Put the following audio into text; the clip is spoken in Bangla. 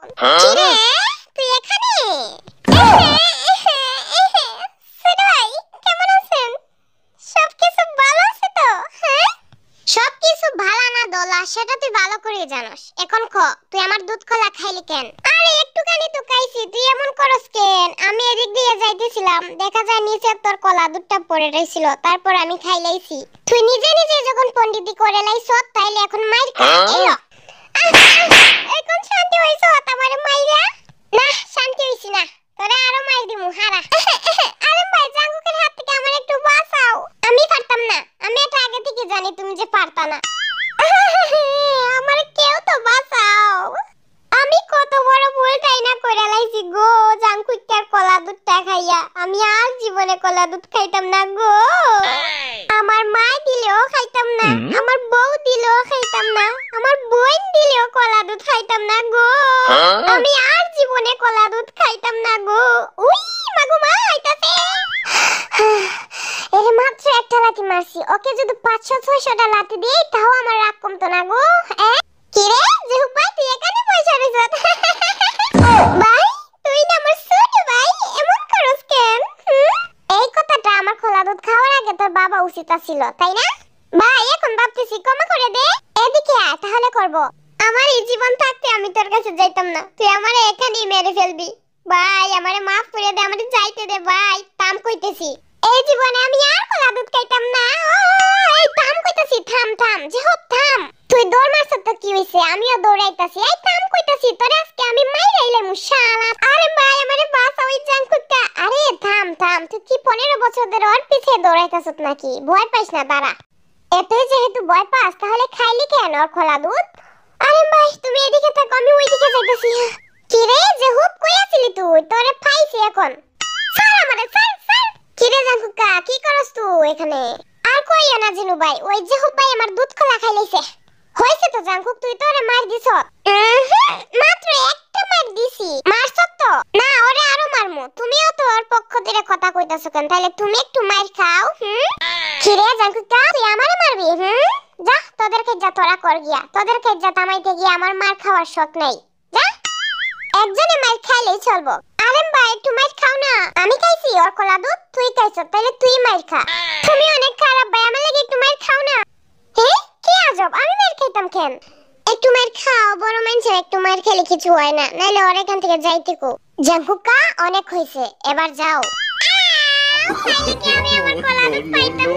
কিরে তুই এখানে? ছোট ভাই কেমন আছেন? সবকিছু ভালো আছে তো? হ্যাঁ, সবকিছু ভালো না দলা সেটা তুই ভালো করে জানোস। এখন ক তুই আমার দুধ কলা খাইলি কেন? আরে একটুখানি তো খাইছি, তুই এমন করস কেন? আমি এদিক দিয়ে যাইতেছিলাম, দেখা যায় নিচে তোর কলা দুধটা পড়ে রইছিল, তারপর আমি খাইলাইছি। তুই নিজে নিজে যখন পণ্ডিতি করে লাইছ তাইলে এখন মাইর খা। এলো এখন শান্তি হইছ আমারে মাইরা? না শান্তি হইছি না, তোরে আরো মাইর দিমু হারা। আরে ভাই জাঙ্গুকের হাত থেকে আমার একটু বাঁচাও। আমি পারতাম না, আমি এটা আগে থেকে জানি তুমি যে পারতা না। আমার কেউ তো বাঁচাও। আমি কত বড় ভুলটাই না করে লাইছি গো, জাঙ্কুইটার কলা দুধটা খাইয়া। আমি আর জীবনে কলা দুধ খাইতাম না গো। আমার মা দিলেও খাইতাম না, আমার বউ দিলেও খাইতাম না, আমার বোন দিলেও কলা দুধ খাইতাম না গো। আমি আর জীবনে কলা দুধ খাইতাম না গো। উই মাগো মা আইতাছে। এরে মাত্র একটা লাথি মারছি, ওকে যদি 500-600টা লাথি দেই তাও আমার রাগ কমতো না গো। কি রে জেহুক ভাই তুই এখানে বসে রইছস? ভাই তুই না আমার ছোট ভাই, এমন করস কেন? এই কথাটা আমার খোলা দুধ খাওয়ার আগে তোর বাবা উচিত ছিল তাই না? ভাই এখন ভাবতেছি ক্ষমা করে দে। এদিকে আয় তাহলে করব। আমার এই জীবন থাকতে আমি তোর কাছে যাইতাম না, তুই আমারে এখানেই মেরে ফেলবি। ভাই আমারে মাফ করে দে, আমারে যাইতে দে ভাই, থাম কইতেছি। এই জীবনে আমি আর কলা দুধ খাইতাম না। এই থাম কইতাছি, থাম থাম জেহুক থাম। তুই দৌড় মারছ তো কি হইছে, আমিও দৌড়াইতাছি। এই থাম কইতাছি, তোরে আজকে আমি মাইরাইলাম শালা। আরে ভাই আমারে বাঁচাও ওই জাঙ্কুকা। আরে থাম থাম, তুই কি 15 বছর ধরে ওর পিছে দৌড়াইতাছস নাকি? ভয় পাইস না দাঁড়া। এতই যেহেতু ভয় পাস তাহলে খাইলি কেন ওর খোলা দুধ? আরে ভাই তুমি এদিকে থাকো, আমি ওইদিকে যাইতাছি। কি রে জেহুক কই আছিলি তুই? তোরে পাইছি এখন। স্যার আমারে স্যার স্যার। কি রে জাঙ্কুকা কি করস তুই এখানে? আর কইও না জিনু ভাই, ওই জেহুক ভাই আমার দুধ খোলা খাইলাইছে। হইছে তো জাঙ্কুক তুই তোরে মার দিছ। মাত্র একটা মার দিছি। মারছ তো? না ওরে আরো মারমু। তুমিও তো ওর পক্ষ থেকে কথা কইতাছ কেন? তাহলে তুমি একটু মার খাও। কি রে জাঙ্কুকা তুই আমারে মারবি? যা তোদের কে যা তোরা কর গিয়া, তোদের কে যা তামাইতে গিয়া আমার মার খাওয়ার শখ নাই। যা একজনে মার খাইলেই চলবো। আরেম ভাই একটু মার খাও না। আমি খাইছি ওর কলা দুধ, তুই খাইছ, তাহলে তুই মার খা। তুমি অনেক খারাপ ভাই, আমার লাগি একটু মার খাও না। কি আজব, আমি মার খাইতাম কেন? একটু মার খাও, বড় মানুষের একটু মার খেলে কিছু হয় না, নাইলে ওর এখান থেকে যাইতে কো। জাঙ্কুকা অনেক হইছে, এবার যাও। আমি আমার কলা দুধ পাইতাম